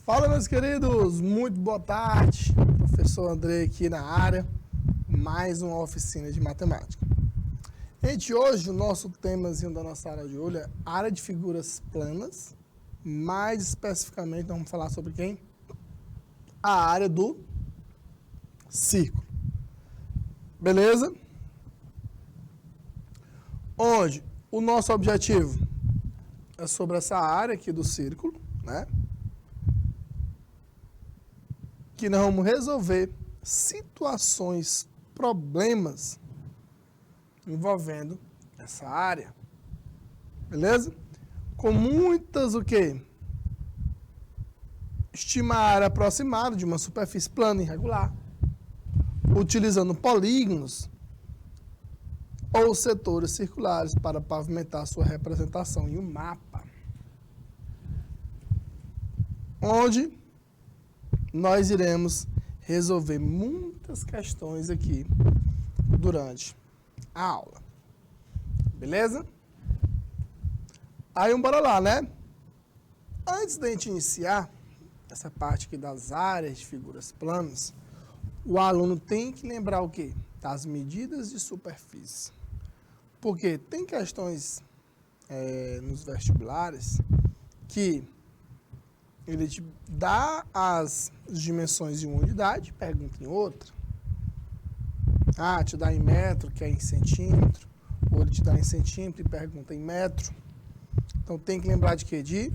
Fala, meus queridos, muito boa tarde. Professor André aqui na área, mais uma oficina de matemática. Gente, hoje o nosso temazinho da nossa área de hoje é área de figuras planas. Mais especificamente, nós vamos falar sobre quem? A área do círculo. Beleza? Onde o nosso objetivo é sobre essa área aqui do círculo, né? Que nós vamos resolver situações, problemas envolvendo essa área. Beleza? Com muitas, o quê? Estimar a área aproximada de uma superfície plana irregular, utilizando polígonos ou setores circulares para pavimentar sua representação em um mapa. Onde nós iremos resolver muitas questões aqui durante a aula. Beleza? Aí, bora lá, né? Antes da gente iniciar essa parte aqui das áreas de figuras planas, o aluno tem que lembrar o quê? Das medidas de superfície. Porque tem questões nos vestibulares que ele te dá as dimensões de uma unidade, pergunta em outra. Ah, te dá em metro, que é em centímetro. Ou ele te dá em centímetro e pergunta em metro. Então, tem que lembrar de quê? De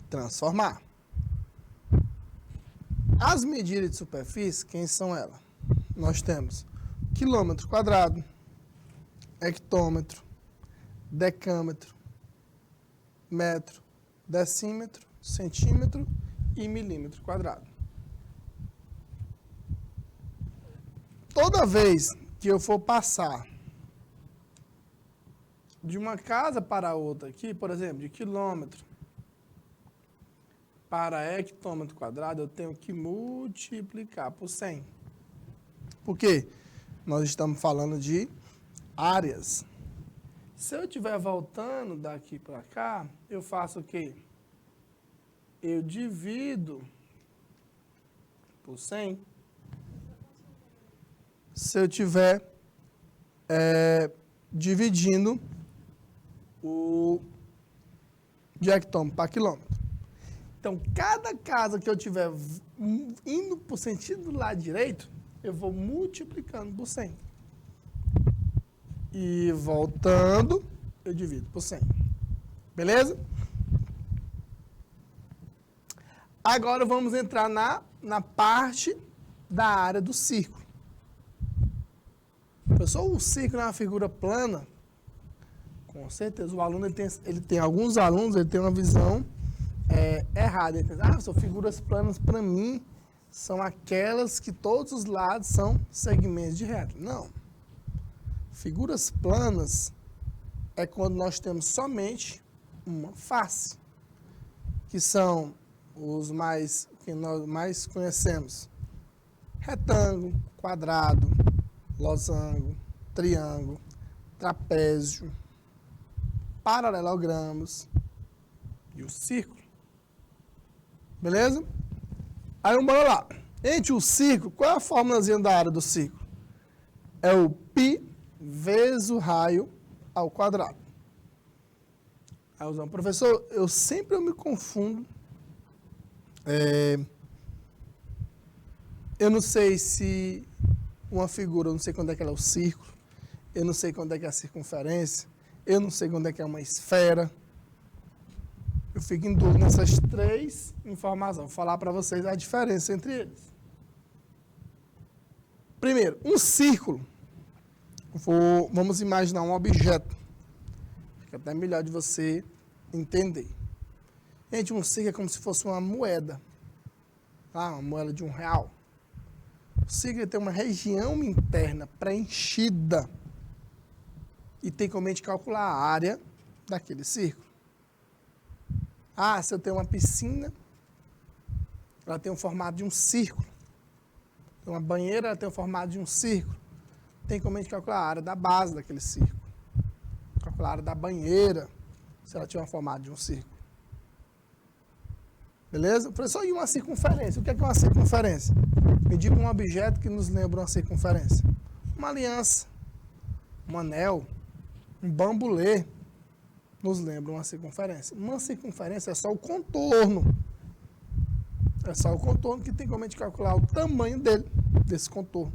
transformar. As medidas de superfície, quem são elas? Nós temos quilômetro quadrado, hectômetro, decâmetro, metro, decímetro, centímetro e milímetro quadrado. Toda vez que eu for passar de uma casa para outra aqui, por exemplo, de quilômetro para hectômetro quadrado, eu tenho que multiplicar por 100. Por quê? Nós estamos falando de áreas. Se eu estiver voltando daqui para cá, eu faço o quê? Eu divido por 100. Se eu estiver dividindo o de hectômetro para quilômetro. Então, cada casa que eu estiver indo para o sentido do lado direito, eu vou multiplicando por 100. E voltando, eu divido por 100. Beleza? Agora vamos entrar na parte da área do círculo. Professor, o círculo é uma figura plana? Com certeza, o aluno ele tem alguns alunos, ele tem uma visão errada. Ele pensa, são figuras planas para mim, são aquelas que todos os lados são segmentos de reta. Não. Figuras planas é quando nós temos somente uma face, que são os que nós mais conhecemos: retângulo, quadrado, losango, triângulo, trapézio, paralelogramos e o círculo. Beleza? Aí vamos lá. Gente, o círculo, qual é a formulazinha da área do círculo? É o π vezes o raio ao quadrado. Aí, professor, eu sempre me confundo. Eu não sei se uma figura, eu não sei quando é que ela é o círculo, eu não sei quando é que é a circunferência, eu não sei quando é que é uma esfera. Eu fico em dúvida nessas três informações. Vou falar para vocês a diferença entre eles. Primeiro, um círculo. Vamos imaginar um objeto. Fica até melhor de você entender. Gente, um círculo é como se fosse uma moeda. Tá? Uma moeda de R$1. O círculo tem uma região interna preenchida. E tem como a gente calcular a área daquele círculo. Se eu tenho uma piscina, ela tem o formato de um círculo. Tem uma banheira, ela tem o formato de um círculo. Tem como a gente calcular a área da base daquele círculo. Calcular a área da banheira, se ela tiver um formato de um círculo. Beleza? Professor, e uma circunferência? O que é uma circunferência? Medir um objeto que nos lembra uma circunferência. Uma aliança, um anel, um bambolê nos lembra uma circunferência. Uma circunferência é só o contorno. É só o contorno que tem como a gente calcular o tamanho dele, desse contorno.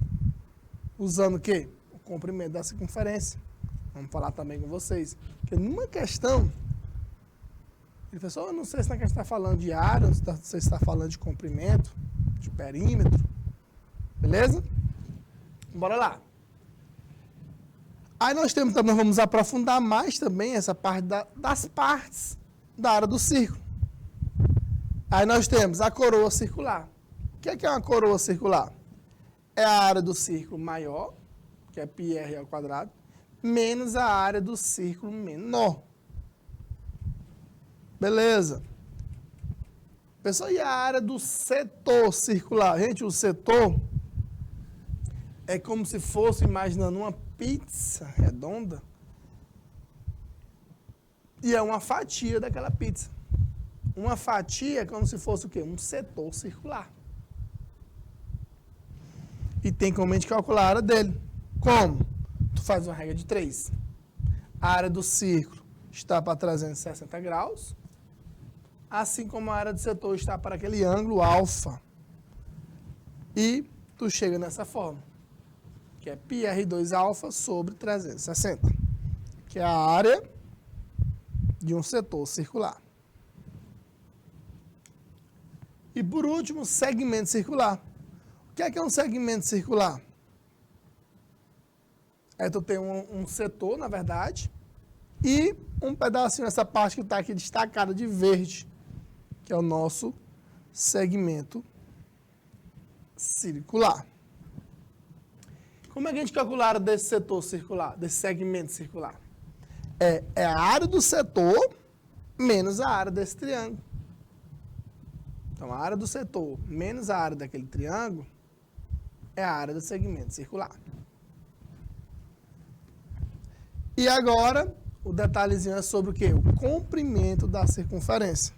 Usando o quê? O comprimento da circunferência. Vamos falar também com vocês. Porque numa questão, ele falou, eu não sei se na questão está falando de área, ou se está falando de comprimento, de perímetro. Beleza? Bora lá. Aí nós vamos aprofundar mais também essa parte das partes da área do círculo. Aí nós temos a coroa circular. O que é uma coroa circular? É a área do círculo maior, que é πr ao quadrado, menos a área do círculo menor. Beleza. Pessoal, e a área do setor circular? Gente, o setor é como se fosse, imaginando uma pizza redonda, e é uma fatia daquela pizza. Uma fatia é como se fosse o quê? Um setor circular. E tem como a gente calcular a área dele. Como? Tu faz uma regra de 3. A área do círculo está para 360 graus, assim como a área do setor está para aquele ângulo alfa. E tu chega nessa forma, que é πr2 alfa sobre 360, que é a área de um setor circular. E por último, segmento circular. O que é um segmento circular? É tu tem um setor, na verdade, e um pedacinho, essa parte que está aqui destacada de verde, que é o nosso segmento circular. Como é que a gente calcula a área desse setor circular, desse segmento circular? É a área do setor menos a área desse triângulo. Então, a área do setor menos a área daquele triângulo é a área do segmento circular. E agora, o detalhezinho é sobre o quê? O comprimento da circunferência.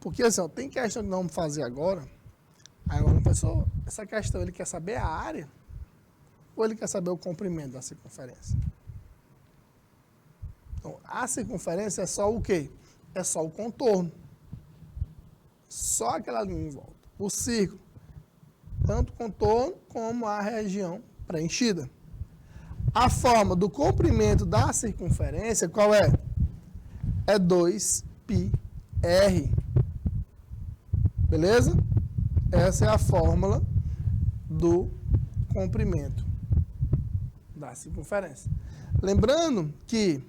Porque, assim, ó, tem questão que nós vamos fazer agora. Aí o professor, essa questão, ele quer saber a área ou ele quer saber o comprimento da circunferência? Então, a circunferência é só o quê? É só o contorno. Só aquela linha em volta. O círculo, tanto o contorno como a região preenchida. A forma do comprimento da circunferência, qual é? É 2πr. Beleza? Essa é a fórmula do comprimento da circunferência. Lembrando que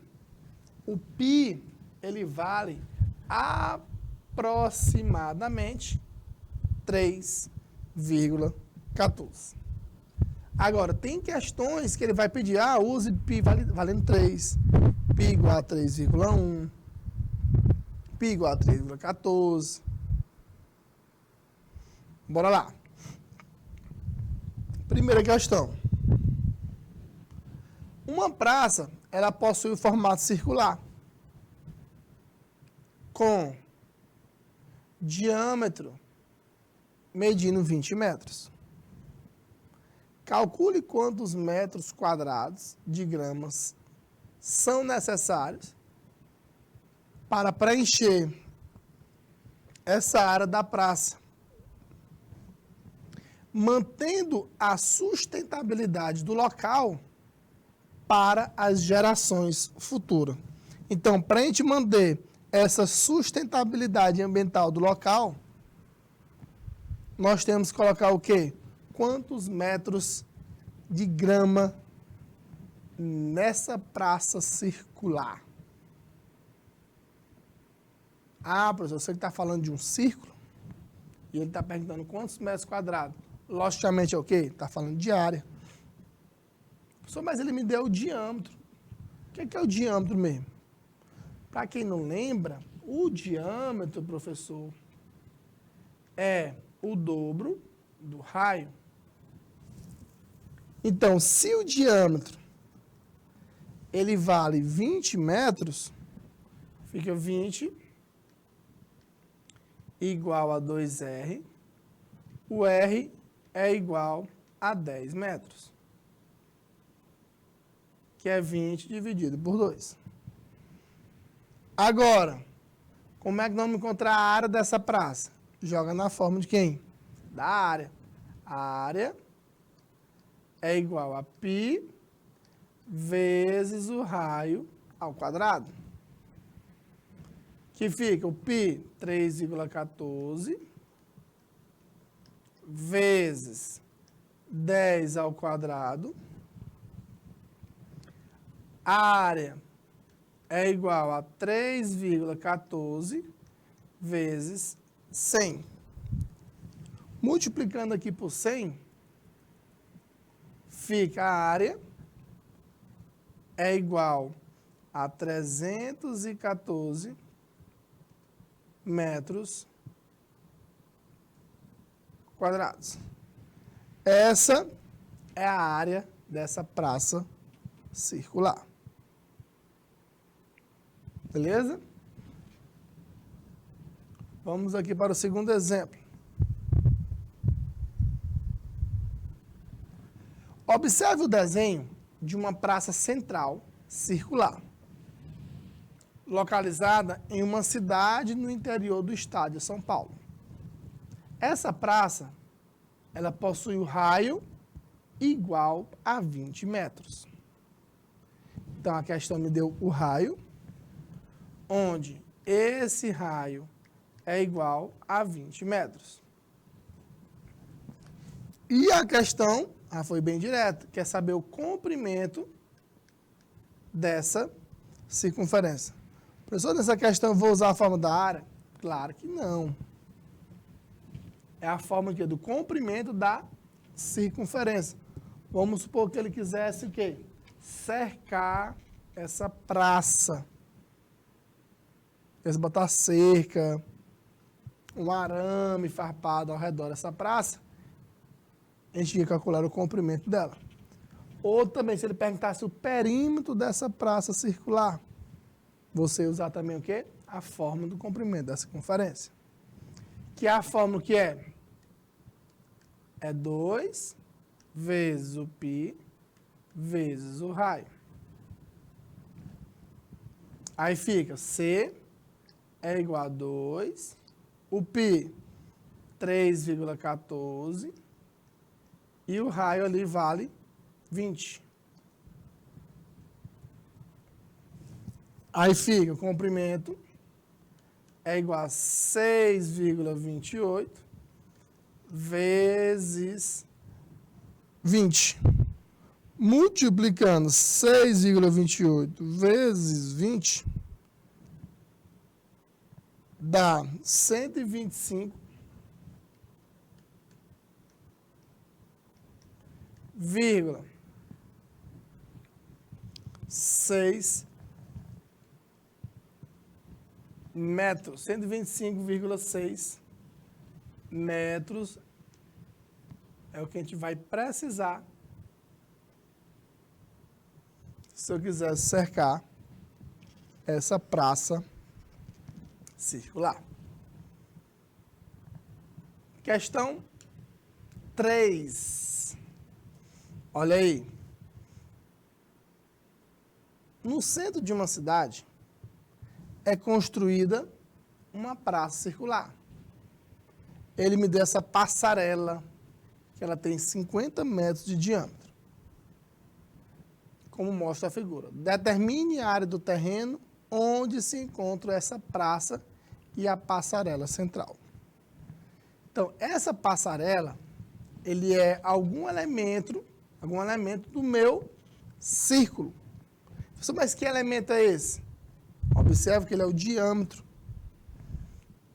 o π, ele vale aproximadamente 3,14. Agora, tem questões que ele vai pedir, use π valendo 3, π igual a 3,1, π igual a 3,14. Bora lá. Primeira questão. Uma praça, ela possui o formato circular, com diâmetro medindo 20 metros. Calcule quantos metros quadrados de gramas são necessários para preencher essa área da praça, mantendo a sustentabilidade do local para as gerações futuras. Então, para a gente manter essa sustentabilidade ambiental do local, nós temos que colocar o quê? Quantos metros de grama nessa praça circular? Professor, você que está falando de um círculo, e ele está perguntando quantos metros quadrados. Logicamente é o quê? Está falando de área. Professor, mas ele me deu o diâmetro. O que é o diâmetro mesmo? Para quem não lembra, o diâmetro, professor, é o dobro do raio. Então, se o diâmetro ele vale 20 metros, fica 20 igual a 2R, o R é igual a 10 metros, que é 20 dividido por 2. Agora, como é que nós vamos encontrar a área dessa praça? Joga na forma de quem? Da área. A área é igual a π vezes o raio ao quadrado. Que fica o π 3,14 vezes 10 ao quadrado. A área é igual a 3,14 vezes 100. Multiplicando aqui por 100, fica a área é igual a 314 metros quadrados. Essa é a área dessa praça circular. Beleza? Vamos aqui para o segundo exemplo. Observe o desenho de uma praça central circular, localizada em uma cidade no interior do estado de São Paulo. Essa praça, ela possui o raio igual a 20 metros. Então, a questão me deu o raio, onde esse raio é igual a 20 metros. E a questão, foi bem direta, quer saber o comprimento dessa circunferência. Professor, nessa questão eu vou usar a forma da área? Claro que não. É a forma aqui do comprimento da circunferência. Vamos supor que ele quisesse o quê? Cercar essa praça. Quisesse botar cerca, um arame farpado ao redor dessa praça, a gente ia calcular o comprimento dela. Ou também, se ele perguntasse o perímetro dessa praça circular, você usar também o quê? A fórmula do comprimento da circunferência. Que é a fórmula que é? É 2 vezes o π vezes o raio. Aí fica C é igual a 2, o π 3,14 e o raio ali vale 20. Aí fica o comprimento é igual a 6,28 vezes 20. Multiplicando 6,28 vezes 20 dá 125,6 metros. 125,6 metros é o que a gente vai precisar se eu quiser cercar essa praça circular. Questão 3. Olha aí. No centro de uma cidade é construída uma praça circular. Ele me deu essa passarela, que ela tem 50 metros de diâmetro, como mostra a figura. Determine a área do terreno onde se encontra essa praça e a passarela central. Então, essa passarela, ele é algum elemento do meu círculo. Mas que elemento é esse? Observe que ele é o diâmetro.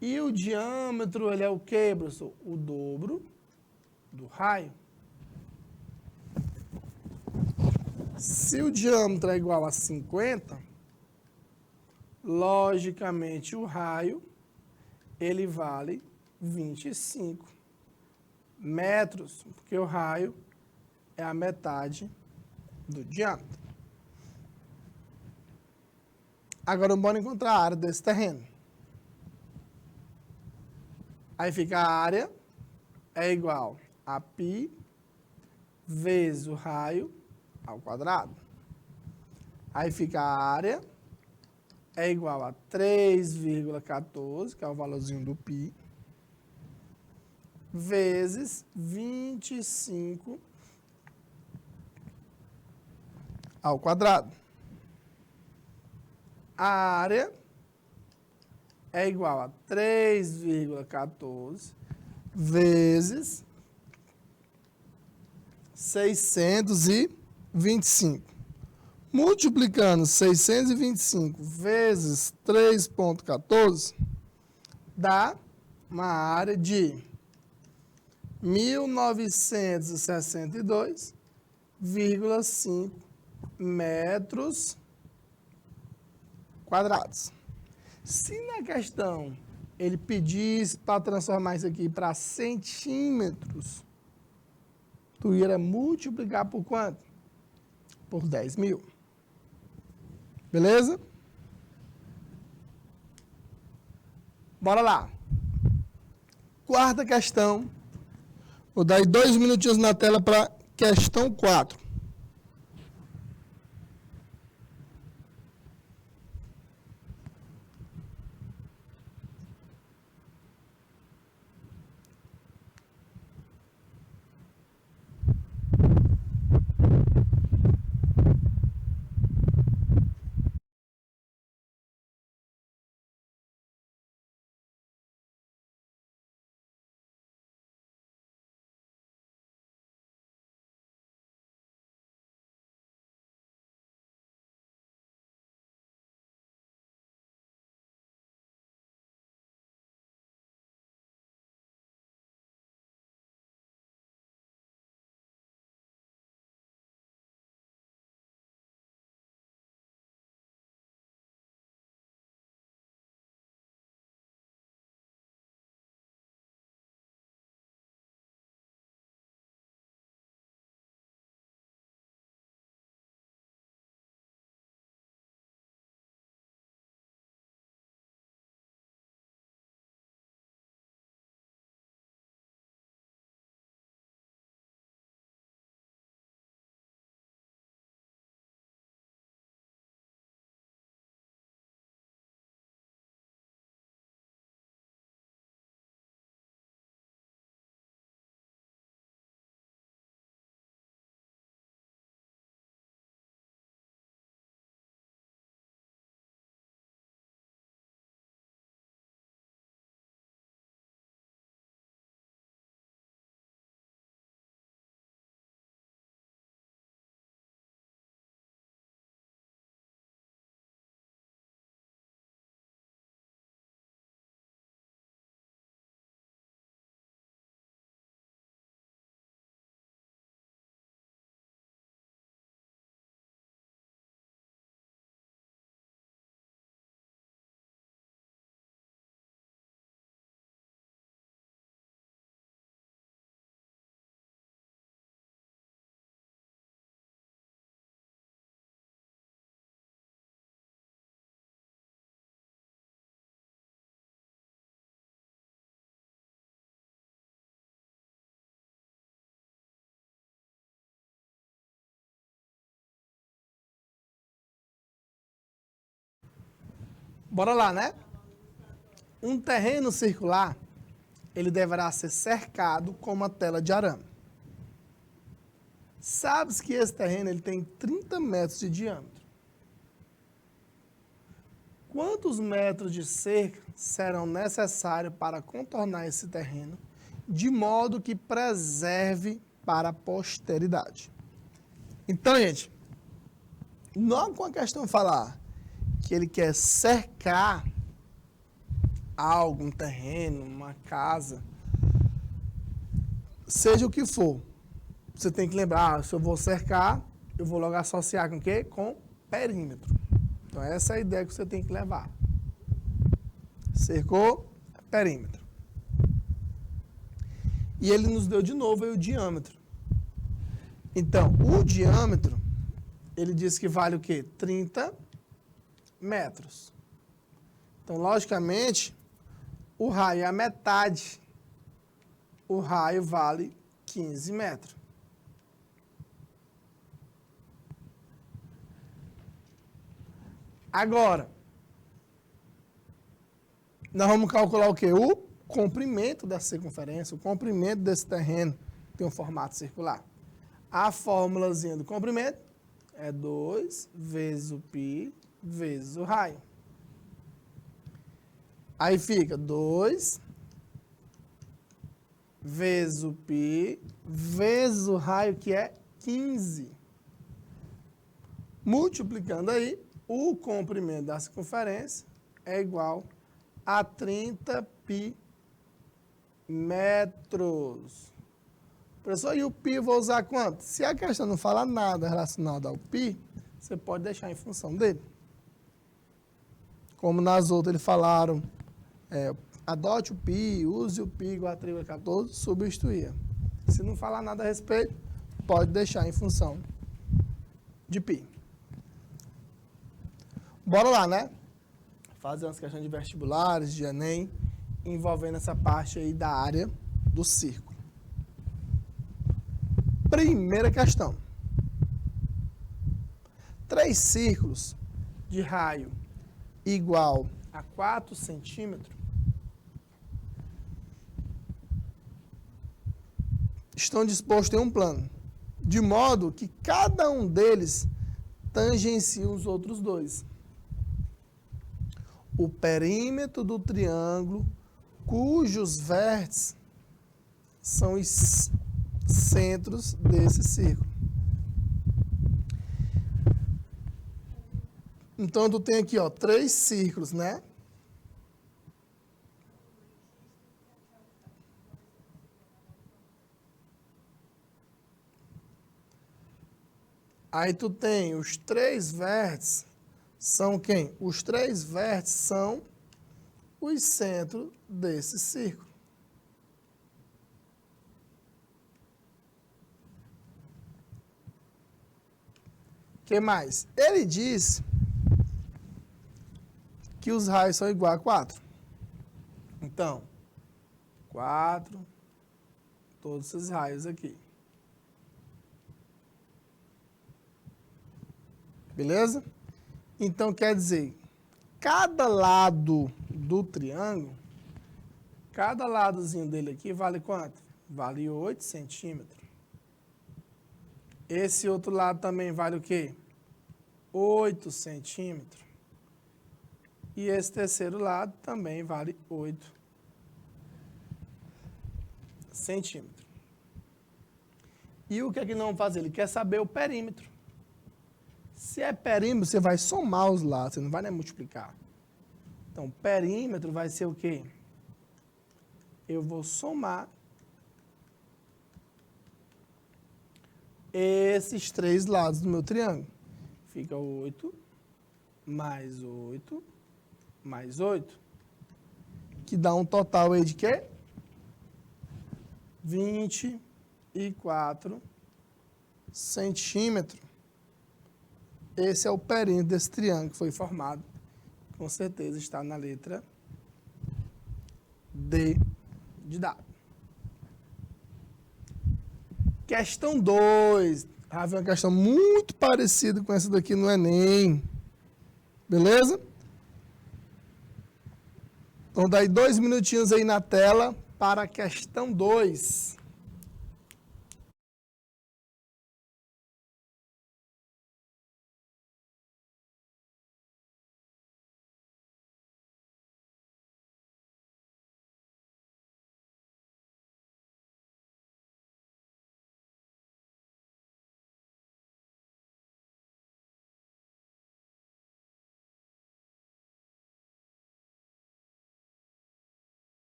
E o diâmetro, ele é o quê, professor? O dobro do raio. Se o diâmetro é igual a 50, logicamente o raio, ele vale 25 metros, porque o raio é a metade do diâmetro. Agora, bora encontrar a área desse terreno. Aí fica a área é igual a π vezes o raio ao quadrado. Aí fica a área é igual a 3,14, que é o valorzinho do π, vezes 25 ao quadrado. A área é igual a 3,14 vezes 625. Multiplicando 625 vezes 3,14, dá uma área de 1.962,5 metros quadrados. Se na questão ele pedisse para transformar isso aqui para centímetros, tu ia multiplicar por quanto? Por 10.000. Beleza? Bora lá. Quarta questão. Vou dar aí 2 minutinhos na tela para questão 4. Bora lá, né? Um terreno circular, ele deverá ser cercado com uma tela de arame. Sabes que esse terreno ele tem 30 metros de diâmetro. Quantos metros de cerca serão necessários para contornar esse terreno de modo que preserve para a posteridade? Então, gente, não com a questão falar que ele quer cercar algo, um terreno, uma casa, seja o que for, você tem que lembrar, se eu vou cercar, eu vou logo associar com o quê? Com perímetro. Então, essa é a ideia que você tem que levar. Cercou, perímetro. E ele nos deu de novo aí o diâmetro. Então, o diâmetro, ele diz que vale o quê? 30 metros. Então, logicamente, o raio é a metade o raio vale 15 metros. Agora, nós vamos calcular o quê? O comprimento da circunferência, o comprimento desse terreno tem um formato circular. A fórmulazinha do comprimento é 2 vezes o π vezes o raio. Aí fica 2 vezes o π vezes o raio, que é 15. Multiplicando aí, o comprimento da circunferência é igual a 30 π metros. Professor, e o π eu vou usar quanto? Se a questão não fala nada relacionado ao π, você pode deixar em função dele. Como nas outras eles falaram, adote o π, use o π igual a 3/14, substituía. Se não falar nada a respeito, pode deixar em função de π. Bora lá, né? Fazer umas questões de vestibulares, de Enem, envolvendo essa parte aí da área do círculo. Primeira questão. 3 círculos de raio igual a 4 centímetros estão dispostos em um plano, de modo que cada um deles tangencia os outros dois. O perímetro do triângulo, cujos vértices são os centros desse círculo. Então, tu tem aqui, ó, 3 círculos, né? Aí tu tem os 3 vértices, são quem? Os 3 vértices são os centros desse círculo. O que mais? Ele diz que os raios são iguais a 4. Então, 4, todos esses raios aqui. Beleza? Então, quer dizer, cada lado do triângulo, cada ladozinho dele aqui vale quanto? Vale 8 centímetros. Esse outro lado também vale o quê? 8 centímetros. E esse terceiro lado também vale 8 centímetros. E o que é que não vamos fazer? Ele quer saber o perímetro. Se é perímetro, você vai somar os lados, você não vai nem multiplicar. Então, perímetro vai ser o quê? Eu vou somar esses 3 lados do meu triângulo. Fica 8 mais 8 mais 8, que dá um total aí de quê? 24 centímetros. Esse é o perímetro desse triângulo que foi formado. Com certeza está na letra D de dado. Questão 2. Ah, vem uma questão muito parecida com essa daqui no Enem. Beleza? Então, daí 2 minutinhos aí na tela para a questão 2.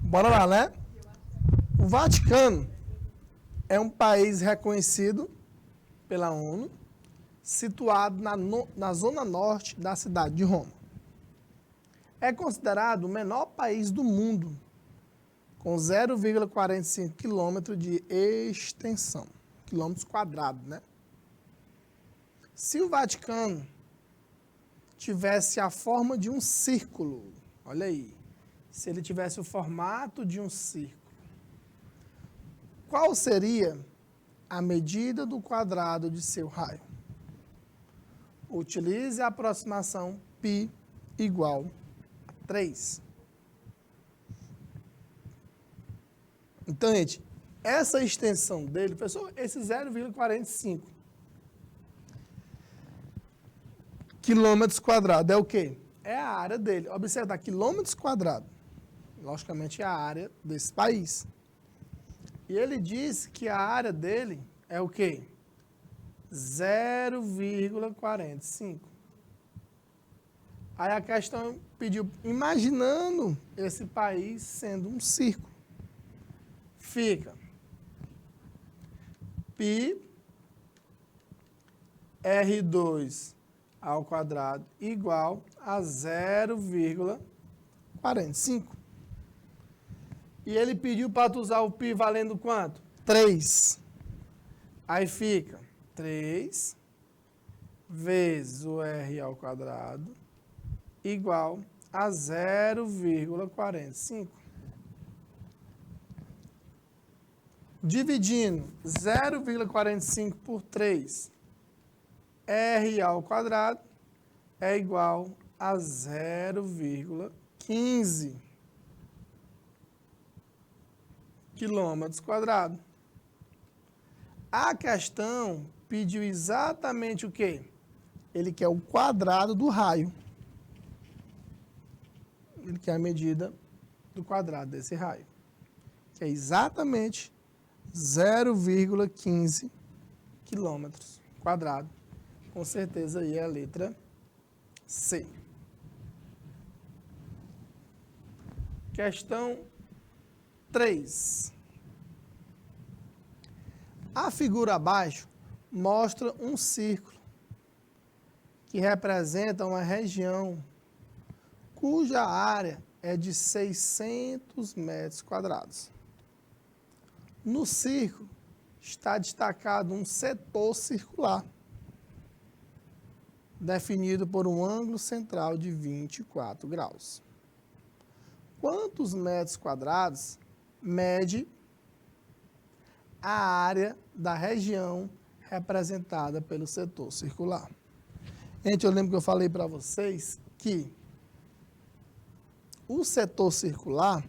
Bora lá, né? O Vaticano é um país reconhecido pela ONU, situado na zona norte da cidade de Roma. É considerado o menor país do mundo, com 0,45 quilômetros de extensão. Quilômetros quadrados, né? Se o Vaticano tivesse a forma de um círculo, olha aí, se ele tivesse o formato de um círculo, qual seria a medida do quadrado de seu raio? Utilize a aproximação π igual a 3. Então, gente, essa extensão dele, pessoal, esse 0,45 quilômetros quadrados é o quê? É a área dele. Observa, quilômetros quadrados. Logicamente, é a área desse país. E ele disse que a área dele é o quê? 0,45. Aí a questão pediu, imaginando esse país sendo um círculo. Fica π R2 ao quadrado igual a 0,45. E ele pediu para tu usar o π valendo quanto? 3. Aí fica 3 vezes o R ao quadrado igual a 0,45. Dividindo 0,45 por 3, R ao quadrado é igual a 0,15 quilômetros quadrados. A questão pediu exatamente o quê? Ele quer o quadrado do raio. Ele quer a medida do quadrado desse raio, que é exatamente 0,15 quilômetros quadrados. Com certeza aí é a letra C. Questão 3. A figura abaixo mostra um círculo que representa uma região cuja área é de 600 metros quadrados. No círculo está destacado um setor circular, definido por um ângulo central de 24 graus. Quantos metros quadrados mede a área da região representada pelo setor circular? Gente, eu lembro que eu falei para vocês que o setor circular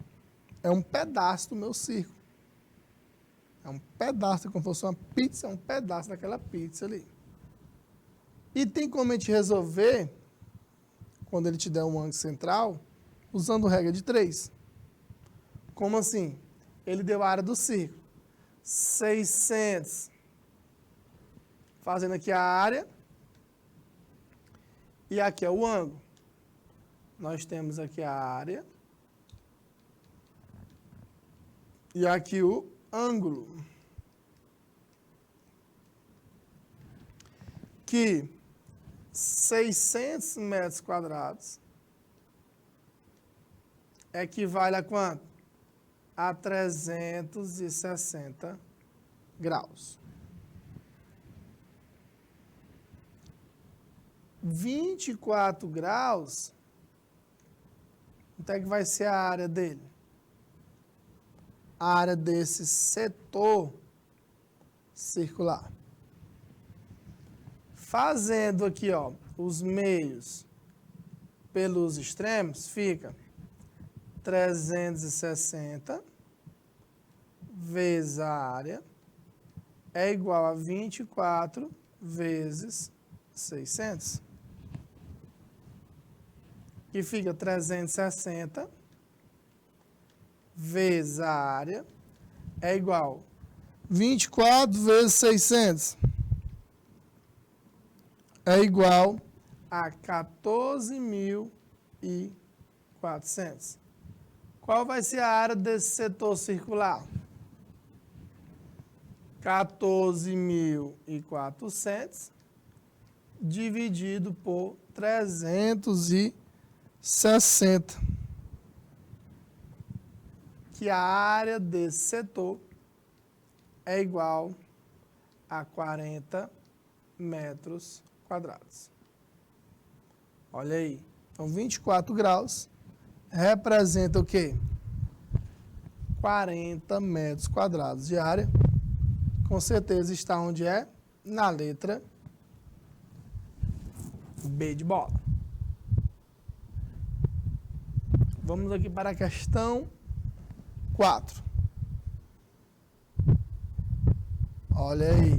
é um pedaço do meu círculo. É um pedaço, como se fosse uma pizza, é um pedaço daquela pizza ali. E tem como a gente resolver, quando ele te der um ângulo central, usando regra de 3. Como assim? Ele deu a área do círculo. 600. Fazendo aqui a área. E aqui é o ângulo. Nós temos aqui a área. E aqui o ângulo. Que 600 metros quadrados equivale a quanto? A 360 graus. 24 graus, quanto é que vai ser a área dele? A área desse setor circular. Fazendo aqui, ó, os meios pelos extremos, fica 360 vezes a área é igual a 24 vezes 600. Que fica 360 vezes a área é igual 24 vezes 600. É igual a 14.400. Qual vai ser a área desse setor circular? 14.400 dividido por 360. Que a área desse setor é igual a 40 metros quadrados. Olha aí. Então, 24 graus representa o quê? 40 metros quadrados de área. Com certeza está onde é? Na letra B de bola. Vamos aqui para a questão 4. Olha aí.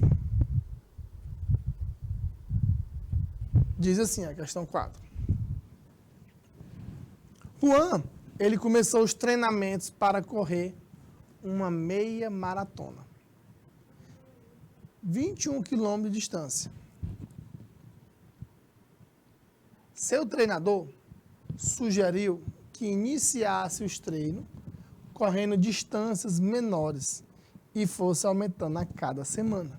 Diz assim a questão 4. Juan, ele começou os treinamentos para correr uma meia maratona. 21 quilômetros de distância. Seu treinador sugeriu que iniciasse os treinos correndo distâncias menores e fosse aumentando a cada semana,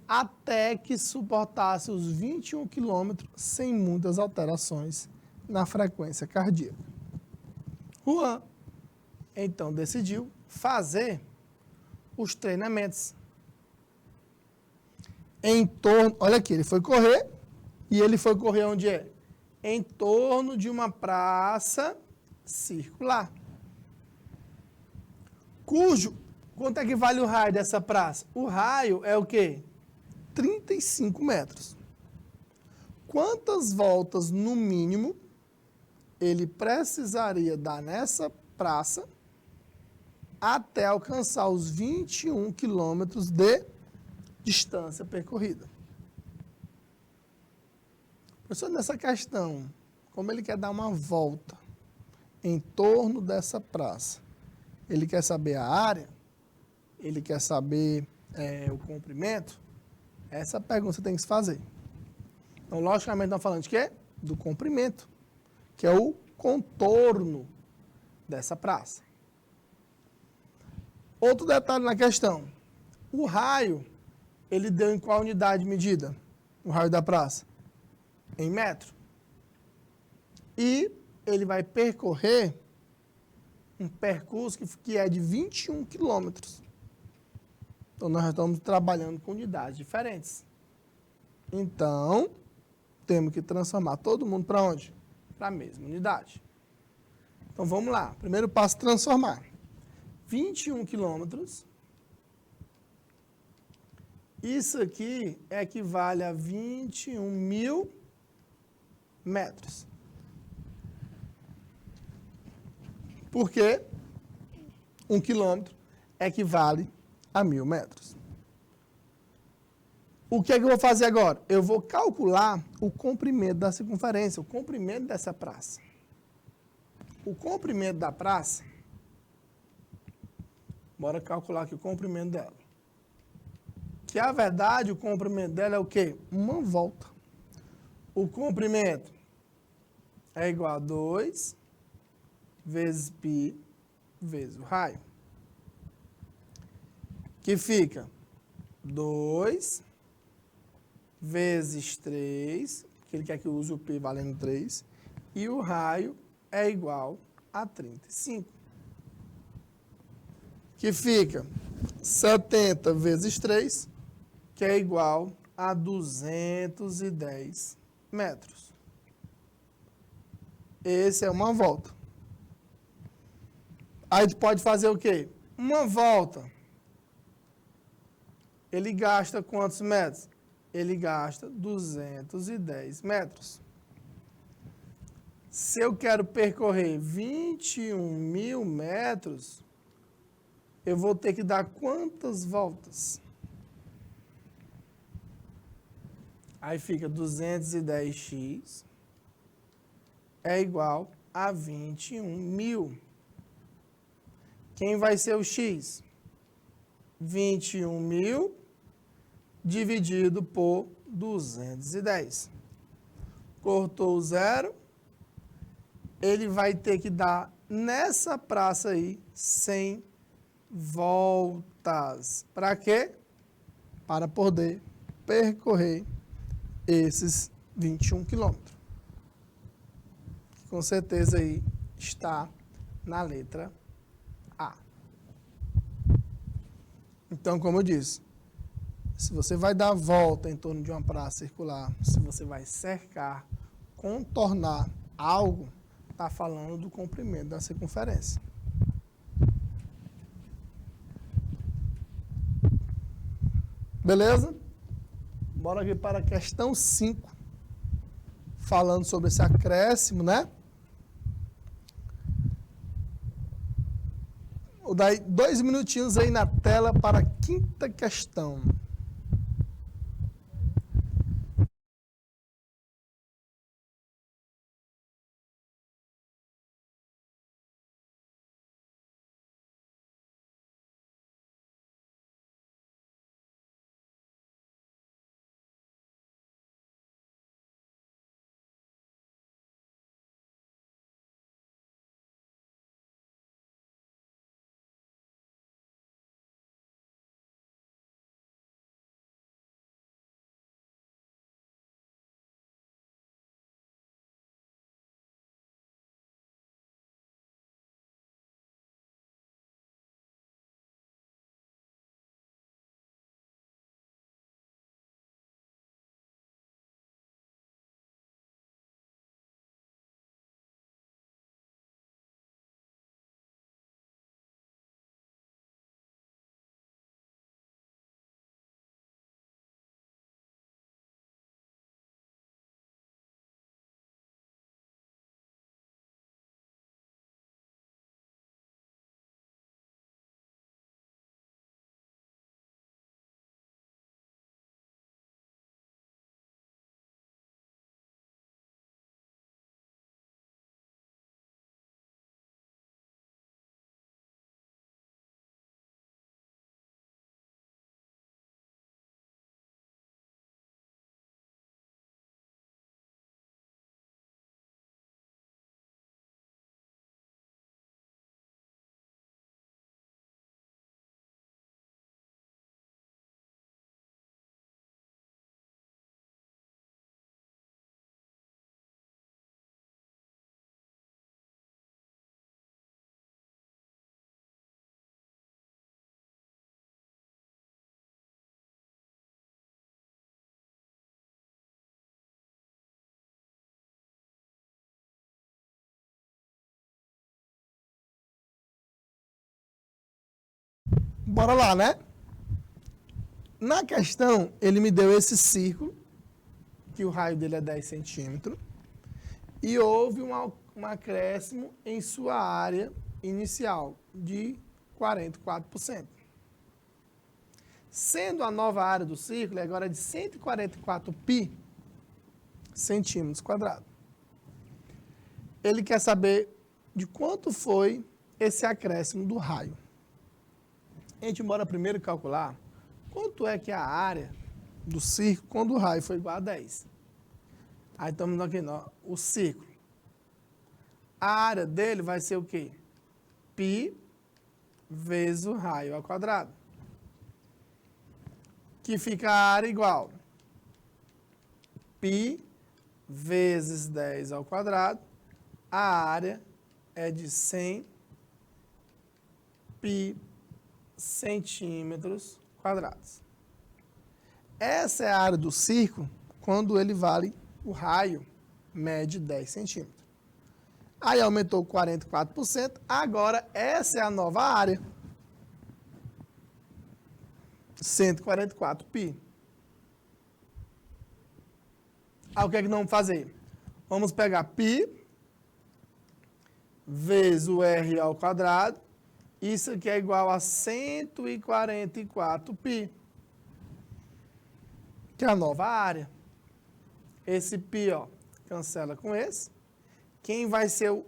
até que suportasse os 21 quilômetros sem muitas alterações na frequência cardíaca. Juan, então, decidiu fazer os treinamentos em torno... Olha aqui, ele foi correr, e ele foi correr onde é? Em torno de uma praça circular. Quanto é que vale o raio dessa praça? O raio é o quê? 35 metros. Quantas voltas, no mínimo, ele precisaria dar nessa praça até alcançar os 21 quilômetros de distância percorrida? Professor, nessa questão, como ele quer dar uma volta em torno dessa praça, ele quer saber a área, ele quer saber o comprimento, essa pergunta você tem que se fazer. Então, logicamente, estamos falando de quê? Do comprimento, que é o contorno dessa praça. Outro detalhe na questão, o raio, ele deu em qual unidade de medida? O raio da praça? Em metro. E ele vai percorrer um percurso que é de 21 quilômetros. Então, nós estamos trabalhando com unidades diferentes. Então, temos que transformar todo mundo para onde? Para a mesma unidade. Então, vamos lá. Primeiro passo, transformar. 21 quilômetros. Isso aqui equivale a 21 mil metros. Porque 1 quilômetro equivale a 1.000 metros. O que é que eu vou fazer agora? Eu vou calcular o comprimento da circunferência, o comprimento dessa praça. O comprimento da praça, bora calcular aqui o comprimento dela. Que, a verdade, o comprimento dela é o quê? Uma volta. O comprimento é igual a 2 vezes π vezes o raio. Que fica 2 vezes 3, porque ele quer que eu use o π valendo 3, e o raio é igual a 35. Que fica 70 vezes 3, que é igual a 210 metros. Esse é uma volta. Aí tu pode fazer o quê? Uma volta. Ele gasta quantos metros? Ele gasta 210 metros. Se eu quero percorrer 21.000 metros, eu vou ter que dar quantas voltas? Aí fica 210x é igual a 21.000. Quem vai ser o x? 21.000 dividido por 210. Cortou o zero. Ele vai ter que dar nessa praça aí 100 voltas. Para quê? Para poder percorrer esses 21 quilômetros. Com certeza aí está na letra A. Então, como eu disse, se você vai dar a volta em torno de uma praça circular, se você vai cercar, contornar algo, está falando do comprimento da circunferência. Beleza? Bora aqui para a questão 5. Falando sobre esse acréscimo, né? Vou dar 2 minutinhos aí na tela para a quinta questão. Bora lá, né? Na questão, ele me deu esse círculo, que o raio dele é 10 centímetros, e houve um acréscimo em sua área inicial de 44%. Sendo a nova área do círculo agora de 144 pi centímetros quadrados. Ele quer saber de quanto foi esse acréscimo do raio. A gente bora primeiro calcular quanto é que é a área do círculo quando o raio foi igual a 10. Aí estamos aqui, o círculo. A área dele vai ser o quê? Pi vezes o raio ao quadrado. Que fica a área igual π vezes 10 ao quadrado. A área é de 100 π centímetros quadrados. Essa é a área do círculo quando ele vale, o raio mede 10 centímetros. Aí aumentou 44%, agora essa é a nova área. 144 π. Aí o que é que nós vamos fazer? Vamos pegar π vezes o r ao quadrado. Isso aqui é igual a 144 π. Que é a nova área. Esse π, ó, cancela com esse. Quem vai ser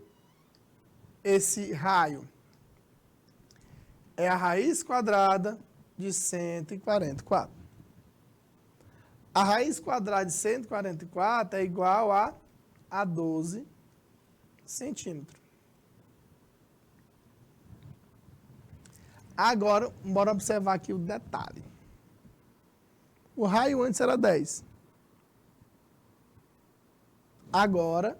esse raio? É a raiz quadrada de 144. A raiz quadrada de 144 é igual a 12 centímetros. Agora, bora observar aqui o detalhe. O raio antes era 10. Agora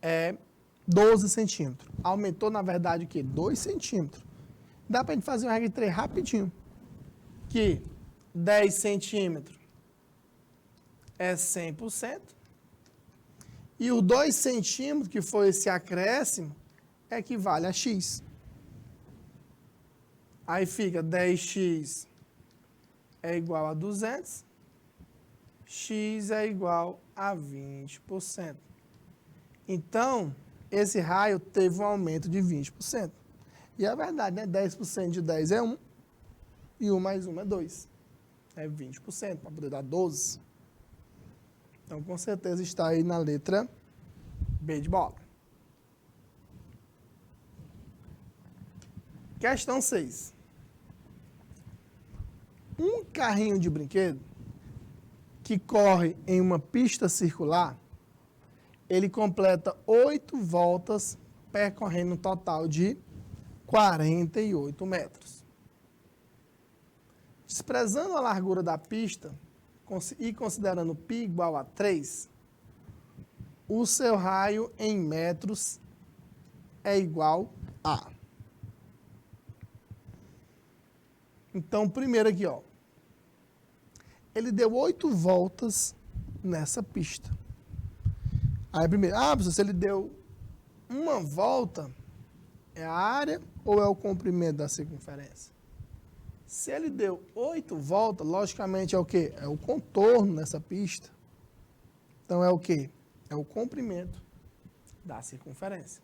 é 12 centímetros. Aumentou, na verdade, o quê? 2 centímetros. Dá para a gente fazer uma regra de 3 rapidinho. Que 10 centímetros é 100%. E os 2 centímetros, que foi esse acréscimo, equivale a x. Aí fica 10x é igual a 200. X é igual a 20%. Então, esse raio teve um aumento de 20%. E é verdade, né? 10% de 10 é 1. E 1 mais 1 é 2. É 20%, para poder dar 12. Então, com certeza está aí na letra B de bola. Questão 6. Um carrinho de brinquedo que corre em uma pista circular, ele completa 8 voltas, percorrendo um total de 48 metros. Desprezando a largura da pista e considerando π igual a 3, o seu raio em metros é igual a... Então, primeiro aqui, ó. Ele deu 8 voltas nessa pista. Aí, primeiro, professor, se ele deu uma volta, é a área ou é o comprimento da circunferência? Se ele deu 8 voltas, logicamente é o quê? É o contorno nessa pista. Então, é o quê? É o comprimento da circunferência.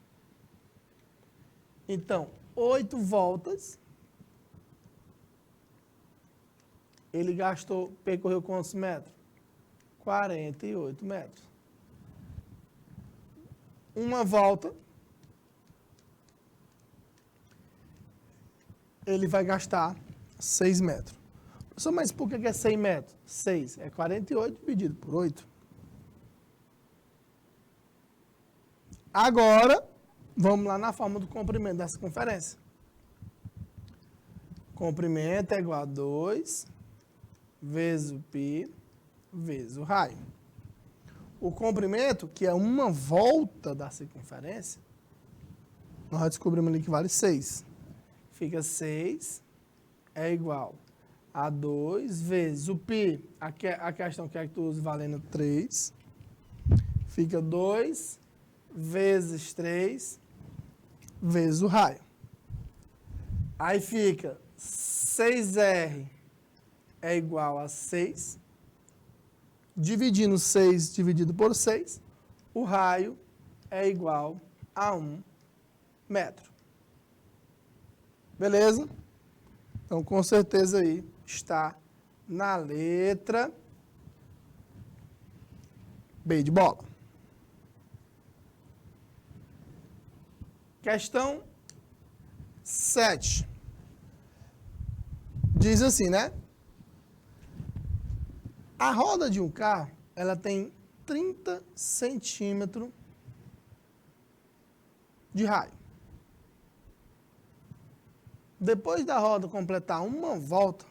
Então, 8 voltas, ele percorreu quantos metros? 48 metros. Uma volta, ele vai gastar 6 metros. Professor, mas por que é 100 metros? 6 é 48 dividido por 8. Agora, vamos lá na forma do comprimento da circunferência. Comprimento é igual a 2 vezes o π vezes o raio. O comprimento, que é uma volta da circunferência, nós descobrimos ali que vale 6. Fica 6 é igual a 2 vezes o π, a questão que é que tu usa valendo 3, fica 2 vezes 3 vezes o raio. Aí fica 6R é igual a 6, dividindo 6 dividido por 6, o raio é igual a 1 metro. Beleza? Então, com certeza aí está na letra B de bola. Questão 7. Diz assim, né? A roda de um carro, ela tem 30 centímetros de raio. Depois da roda completar uma volta,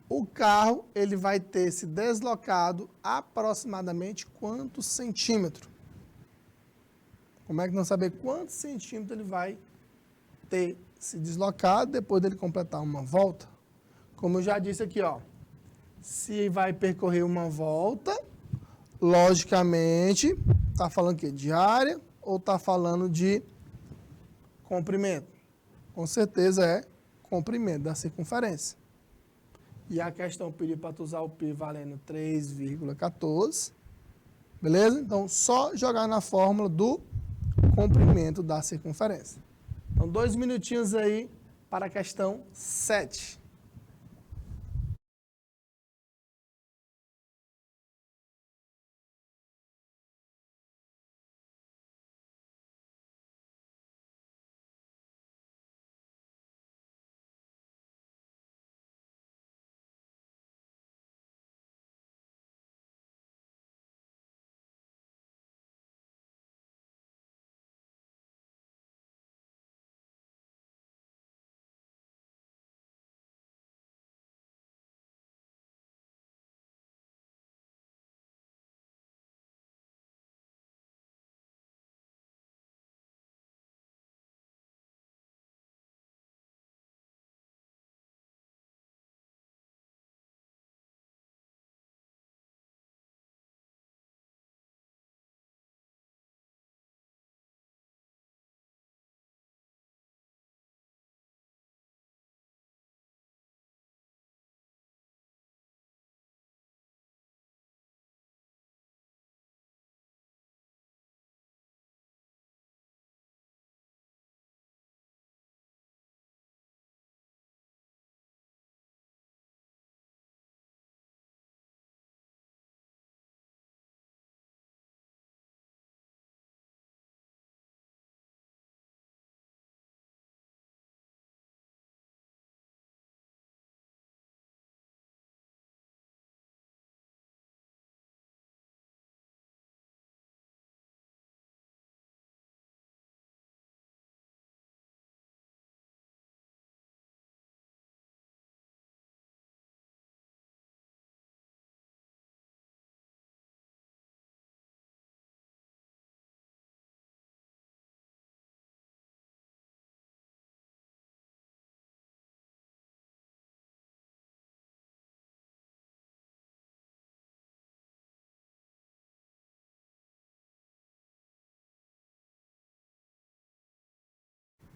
o carro ele vai ter se deslocado aproximadamente quantos centímetros? Como é que nós sabemos quantos centímetros ele vai ter se deslocado depois dele completar uma volta? Como eu já disse aqui, ó, se vai percorrer uma volta, logicamente, está falando o quê? De área ou está falando de comprimento? Com certeza é comprimento da circunferência. E a questão pediu para tu usar o π valendo 3,14. Beleza? Então, só jogar na fórmula do comprimento da circunferência. Então, 2 minutinhos aí para a questão 7.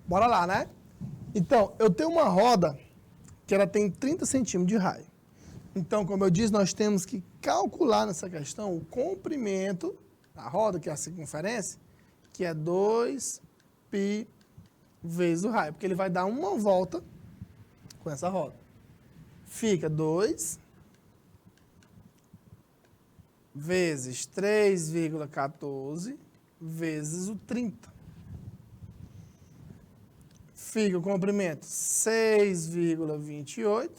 Bora lá, né? Então, eu tenho uma roda que ela tem 30 centímetros de raio. Então, como eu disse, nós temos que calcular nessa questão o comprimento da roda, que é a circunferência, que é 2π vezes o raio, porque ele vai dar uma volta com essa roda. Fica 2 vezes 3,14 vezes o 30. Fica o comprimento 6,28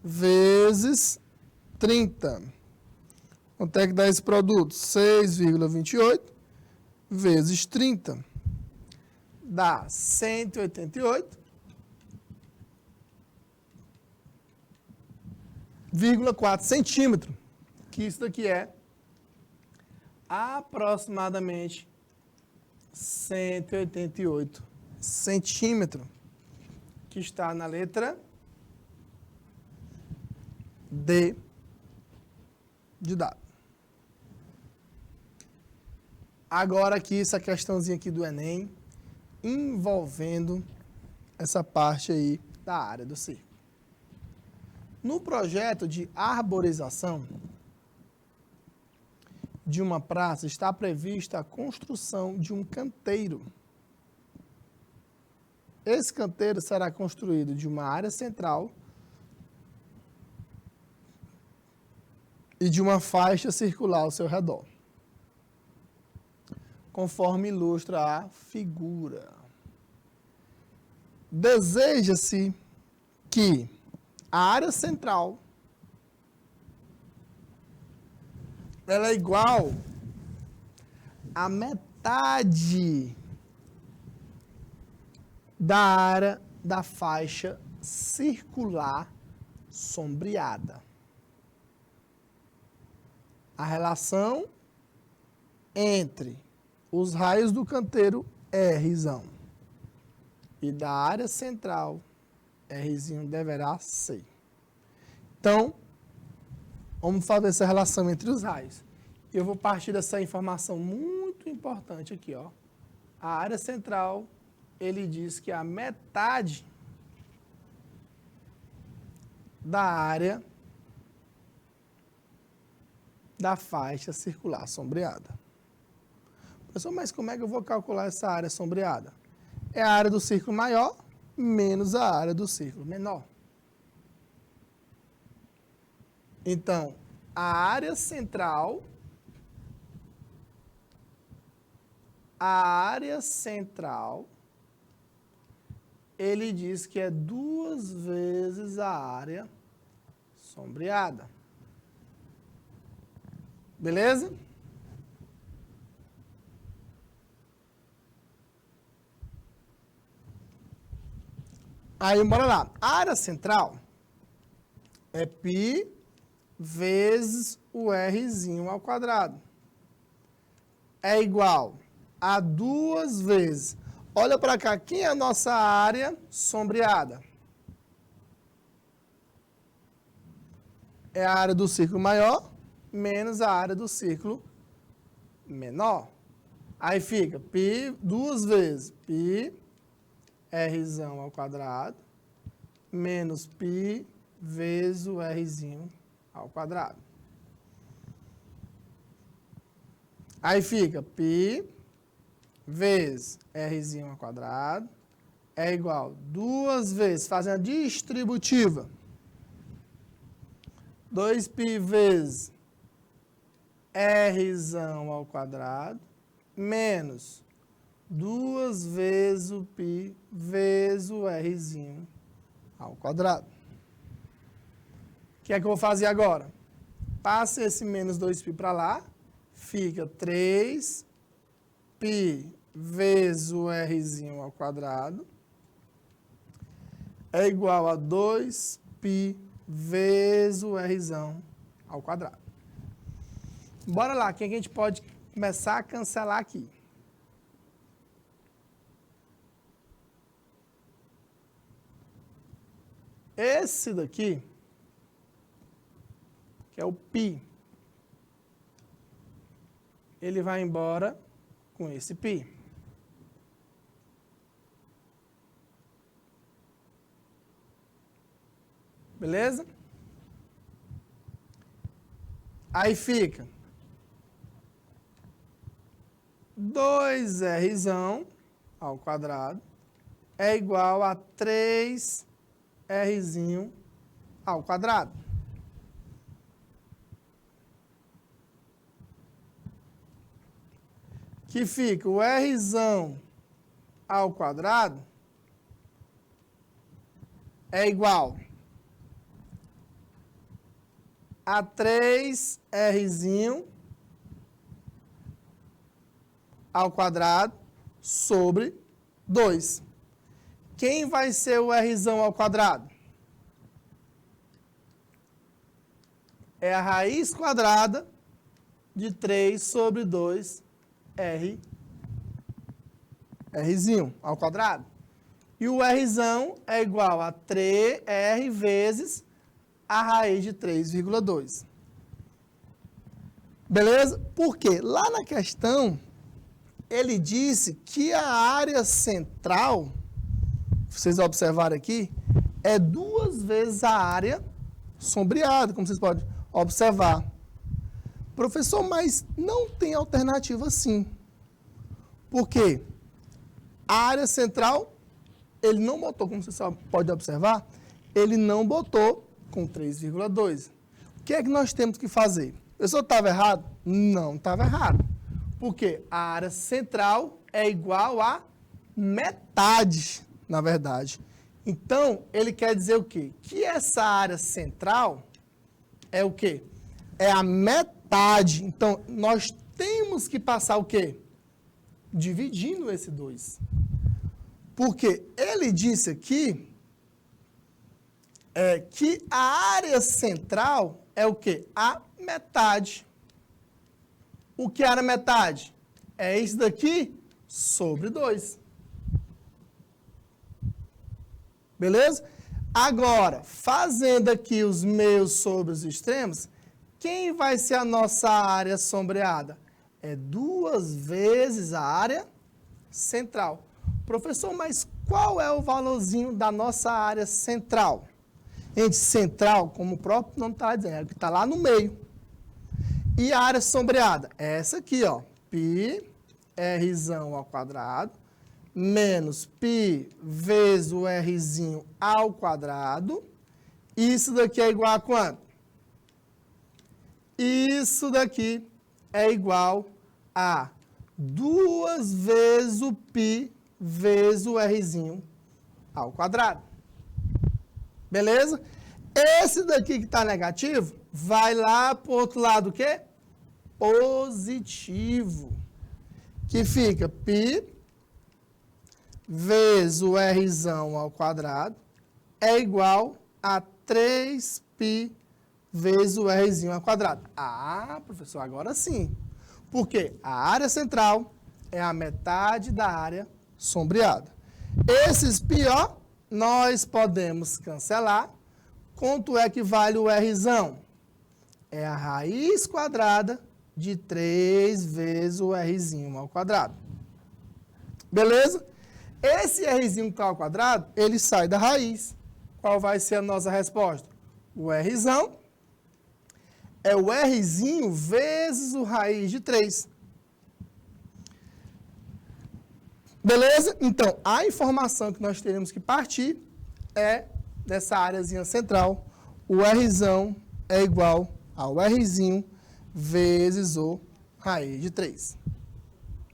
vezes 30. Quanto é que dá esse produto? 6,28 vezes 30. Dá 188,4 centímetros. Que isso daqui é aproximadamente 188 centímetros, que está na letra D de dado. Agora aqui, essa questãozinha aqui do Enem, envolvendo essa parte aí da área do circo. No projeto de arborização de uma praça, está prevista a construção de um canteiro. Esse canteiro será construído de uma área central e de uma faixa circular ao seu redor, conforme ilustra a figura. Deseja-se que a área central ela é igual a metade da área da faixa circular sombreada. A relação entre os raios do canteiro Rzão e da área central Rzinho deverá ser. Então, vamos fazer essa relação entre os raios. Eu vou partir dessa informação muito importante aqui, ó. A área central, ele diz que a metade da área da faixa circular sombreada. Professor, mas como é que eu vou calcular essa área sombreada? É a área do círculo maior menos a área do círculo menor. Então, a área central, ele diz que é 2 vezes a área sombreada. Beleza? Aí, bora lá. A área central é π vezes o Rzinho ao quadrado. É igual a 2 vezes. Olha para cá, quem é a nossa área sombreada? É a área do círculo maior menos a área do círculo menor. Aí fica π 2 vezes π Rzão ao quadrado menos π vezes o Rzinho ao quadrado. Aí fica π vezes Rzinho ao quadrado é igual 2 vezes, fazendo a distributiva, 2π vezes Rzão ao quadrado menos 2 vezes o π vezes o Rzinho ao quadrado. O que é que eu vou fazer agora? Passa esse menos 2π para lá, fica 3π vezes o Rzinho ao quadrado é igual a 2π vezes o Rzão ao quadrado. Bora lá, que a gente pode começar a cancelar aqui. Esse daqui, que é o π, ele vai embora com esse π. Beleza? Aí fica 2R ao quadrado é igual a 3R ao quadrado. Que fica o R ao quadrado é igual a 3R ao quadrado sobre 2. Quem vai ser o R ao quadrado? É a raiz quadrada de 3 sobre 2 R ao quadrado. E o R é igual a 3R vezes a raiz de 3,2. Beleza? Porque lá na questão, ele disse que a área central, vocês observaram aqui, é 2 vezes a área sombreada, como vocês podem observar. Professor, mas não tem alternativa assim. Por quê? A área central, ele não botou, como você pode observar, ele não botou com 3,2. O que é que nós temos que fazer? O professor estava errado? Não estava errado. Porque a área central é igual a metade, na verdade. Então, ele quer dizer o quê? Que essa área central é o quê? É a metade. Então, nós temos que passar o quê? Dividindo esse 2. Porque ele disse aqui que a área central é o quê? A metade. O que era metade? É isso daqui sobre 2. Beleza? Agora, fazendo aqui os meios sobre os extremos, quem vai ser a nossa área sombreada? É 2 vezes a área central. Professor, mas qual é o valorzinho da nossa área central? Gente, central, como o próprio nome está dizendo, é o que está lá no meio. E a área sombreada? É essa aqui, ó. Π R ao quadrado menos π vezes o R ao quadrado. Isso daqui é igual a quanto? Isso daqui é igual a 2 vezes o π vezes o R ao quadrado. Beleza? Esse daqui que está negativo, vai lá para o outro lado o quê? Positivo. Que fica π vezes o R ao quadrado é igual a 3π vezes o R ao quadrado. Ah, professor, agora sim. Porque a área central é a metade da área sombreada. Esses π, ó, nós podemos cancelar. Quanto é que vale o R? É a raiz quadrada de 3 vezes o R ao quadrado. Beleza? Esse R ao quadrado, ele sai da raiz. Qual vai ser a nossa resposta? O R é o R vezes o raiz de 3. Beleza? Então, a informação que nós teremos que partir é dessa áreazinha central. O R é igual ao R vezes o raiz de 3.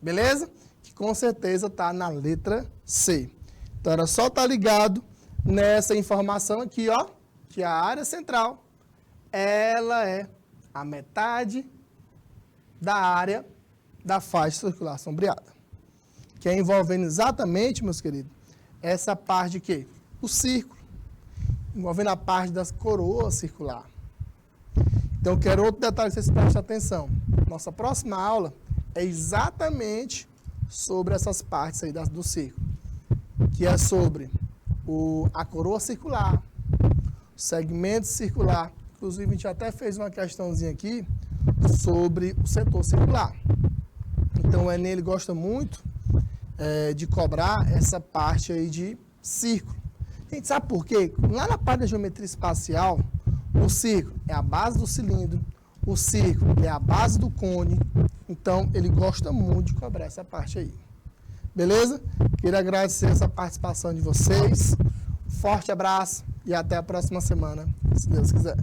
Beleza? Que com certeza está na letra C. Então, era só estar ligado nessa informação aqui, ó, que a área central, ela é a metade da área da faixa circular sombreada. Que é envolvendo exatamente, meus queridos, essa parte de quê? O círculo. Envolvendo a parte das coroas circular. Então, eu quero outro detalhe que vocês prestem atenção. Nossa próxima aula é exatamente sobre essas partes aí do círculo. Que é sobre a coroa circular, o segmento circular. Inclusive, a gente até fez uma questãozinha aqui sobre o setor circular. Então, o Enem, ele gosta muito de cobrar essa parte aí de círculo. Gente, sabe por quê? Lá na parte da geometria espacial, o círculo é a base do cilindro, o círculo é a base do cone, então ele gosta muito de cobrar essa parte aí. Beleza? Queria agradecer essa participação de vocês. Forte abraço e até a próxima semana, se Deus quiser.